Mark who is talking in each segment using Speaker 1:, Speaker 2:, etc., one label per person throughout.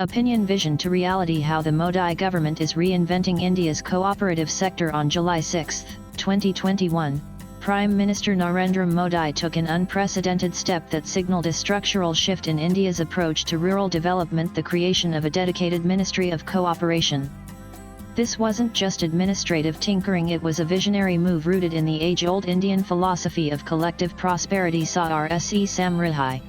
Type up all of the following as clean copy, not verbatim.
Speaker 1: Opinion Vision to Reality: How the Modi Government is Reinventing India's Cooperative Sector. On July 6, 2021, Prime Minister Narendra Modi took an unprecedented step that signaled a structural shift in India's approach to rural development: the creation of a dedicated Ministry of Cooperation. This wasn't just administrative tinkering, it was a visionary move rooted in the age-old Indian philosophy of collective prosperity, Sarse Samriddhi.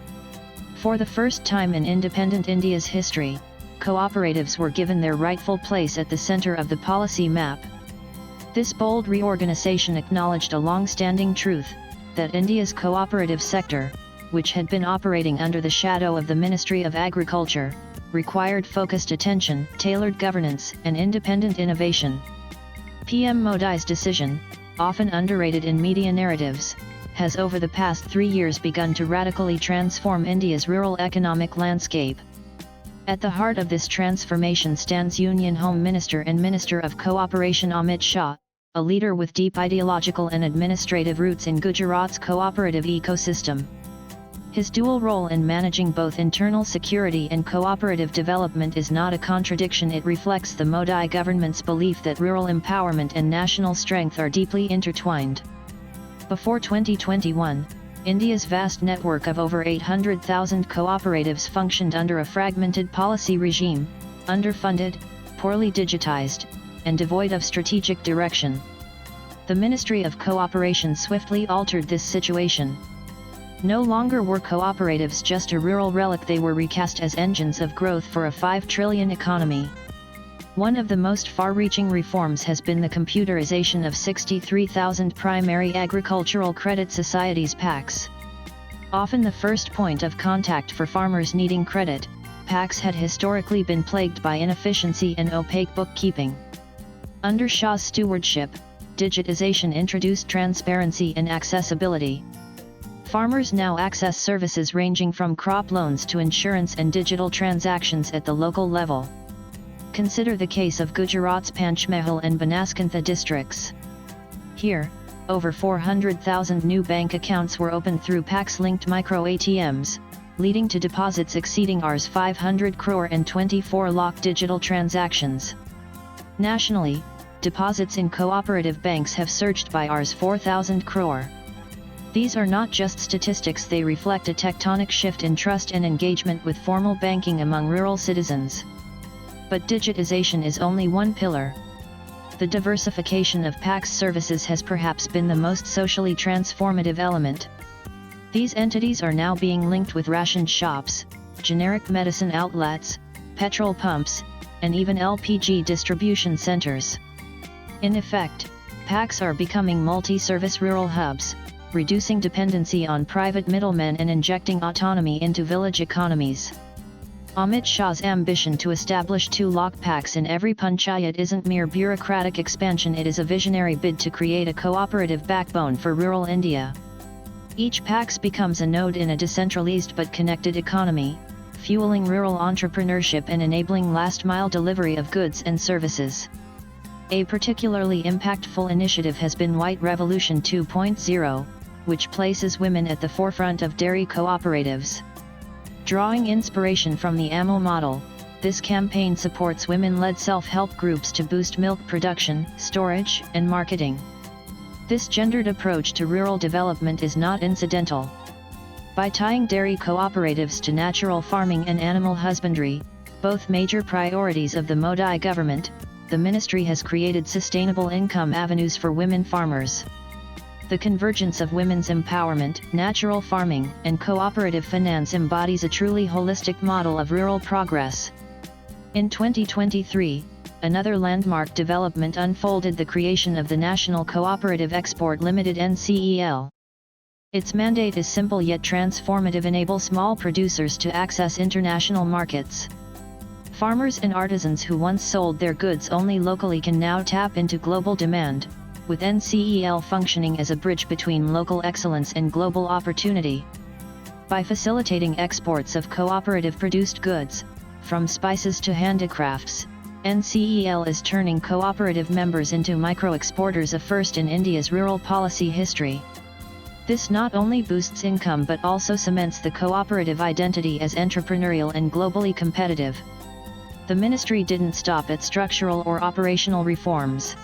Speaker 1: For the first time in independent India's history, cooperatives were given their rightful place at the center of the policy map. This bold reorganization acknowledged a long-standing truth, that India's cooperative sector, which had been operating under the shadow of the Ministry of Agriculture, required focused attention, tailored governance, and independent innovation. PM Modi's decision, often underrated in media narratives, has over the past 3 years begun to radically transform India's rural economic landscape. At the heart of this transformation stands Union Home Minister and Minister of Cooperation Amit Shah, a leader with deep ideological and administrative roots in Gujarat's cooperative ecosystem. His dual role in managing both internal security and cooperative development is not a contradiction. It reflects the Modi government's belief that rural empowerment and national strength are deeply intertwined. Before 2021, India's vast network of over 800,000 cooperatives functioned under a fragmented policy regime, underfunded, poorly digitized, and devoid of strategic direction. The Ministry of Cooperation swiftly altered this situation. No longer were cooperatives just a rural relic, they were recast as engines of growth for a 5 trillion economy. One of the most far-reaching reforms has been the computerization of 63,000 primary agricultural credit societies (PACs). Often the first point of contact for farmers needing credit, PACs had historically been plagued by inefficiency and opaque bookkeeping. Under Shah's stewardship, digitization introduced transparency and accessibility. Farmers now access services ranging from crop loans to insurance and digital transactions at the local level. Consider the case of Gujarat's Panchmahal and Banaskantha districts. Here, over 400,000 new bank accounts were opened through PACs-linked micro-ATMs, leading to deposits exceeding Rs 500 crore and 24 lakh digital transactions. Nationally, deposits in cooperative banks have surged by Rs 4,000 crore. These are not just statistics, they reflect a tectonic shift in trust and engagement with formal banking among rural citizens. But digitization is only one pillar. The diversification of PACs services has perhaps been the most socially transformative element. These entities are now being linked with ration shops, generic medicine outlets, petrol pumps, and even LPG distribution centers. In effect, PACs are becoming multi-service rural hubs, reducing dependency on private middlemen and injecting autonomy into village economies. Amit Shah's ambition to establish 2 lakh PACs in every panchayat isn't mere bureaucratic expansion, it is a visionary bid to create a cooperative backbone for rural India. Each PACs becomes a node in a decentralized but connected economy, fueling rural entrepreneurship and enabling last-mile delivery of goods and services. A particularly impactful initiative has been White Revolution 2.0, which places women at the forefront of dairy cooperatives. Drawing inspiration from the AMO model, this campaign supports women-led self-help groups to boost milk production, storage, and marketing. This gendered approach to rural development is not incidental. By tying dairy cooperatives to natural farming and animal husbandry, both major priorities of the Modi government, the ministry has created sustainable income avenues for women farmers. The convergence of women's empowerment, natural farming, and cooperative finance embodies a truly holistic model of rural progress. In 2023, another landmark development unfolded: the creation of the National Cooperative Export Limited (NCEL). Its mandate is simple yet transformative: enable small producers to access international markets. Farmers and artisans who once sold their goods only locally can now tap into global demand, with NCEL functioning as a bridge between local excellence and global opportunity. By facilitating exports of cooperative-produced goods, from spices to handicrafts, NCEL is turning cooperative members into micro-exporters, a first in India's rural policy history. This not only boosts income but also cements the cooperative identity as entrepreneurial and globally competitive. The ministry didn't stop at structural or operational reforms.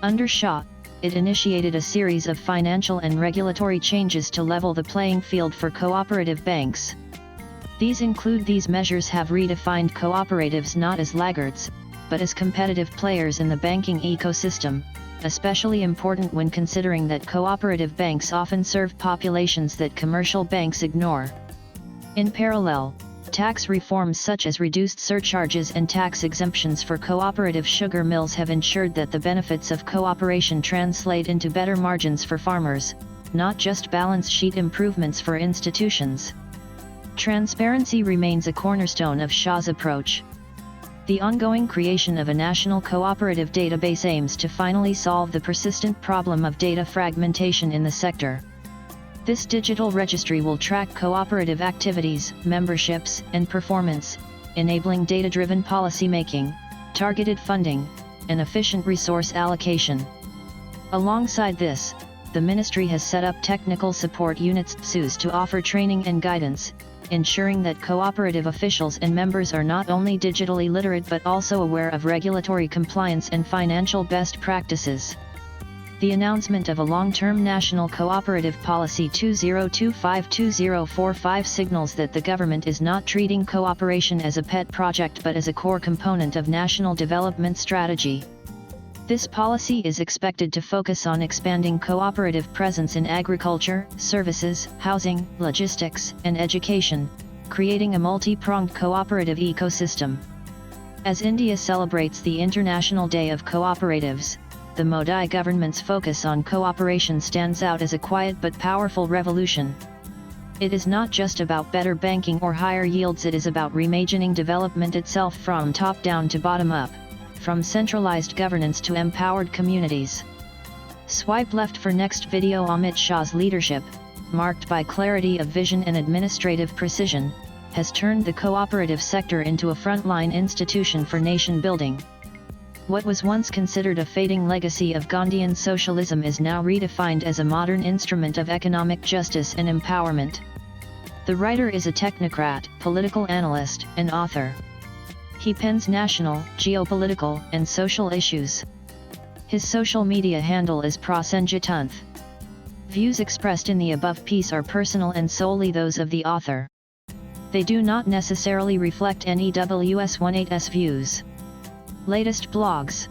Speaker 1: Under Shah, it initiated a series of financial and regulatory changes to level the playing field for cooperative banks. These measures have redefined cooperatives not as laggards, but as competitive players in the banking ecosystem, especially important when considering that cooperative banks often serve populations that commercial banks ignore. In parallel, tax reforms such as reduced surcharges and tax exemptions for cooperative sugar mills have ensured that the benefits of cooperation translate into better margins for farmers, not just balance sheet improvements for institutions. Transparency remains a cornerstone of Shah's approach. The ongoing creation of a national cooperative database aims to finally solve the persistent problem of data fragmentation in the sector. This digital registry will track cooperative activities, memberships, and performance, enabling data-driven policymaking, targeted funding, and efficient resource allocation. Alongside this, the ministry has set up technical support units (TSUs) to offer training and guidance, ensuring that cooperative officials and members are not only digitally literate but also aware of regulatory compliance and financial best practices. The announcement of a long-term national cooperative policy 2025-2045 signals that the government is not treating cooperation as a pet project but as a core component of national development strategy. This policy is expected to focus on expanding cooperative presence in agriculture, services, housing, logistics, and education, creating a multi-pronged cooperative ecosystem. As India celebrates the International Day of Cooperatives, the Modi government's focus on cooperation stands out as a quiet but powerful revolution. It is not just about better banking or higher yields, it is about reimagining development itself from top down to bottom up, from centralized governance to empowered communities. Swipe left for next video. Amit Shah's leadership, marked by clarity of vision and administrative precision, has turned the cooperative sector into a frontline institution for nation building. What was once considered a fading legacy of Gandhian socialism is now redefined as a modern instrument of economic justice and empowerment. The writer is a technocrat, political analyst, and author. He pens national, geopolitical, and social issues. His social media handle is Prasenjitunth. Views expressed in the above piece are personal and solely those of the author. They do not necessarily reflect NEWS18's views. Latest blogs.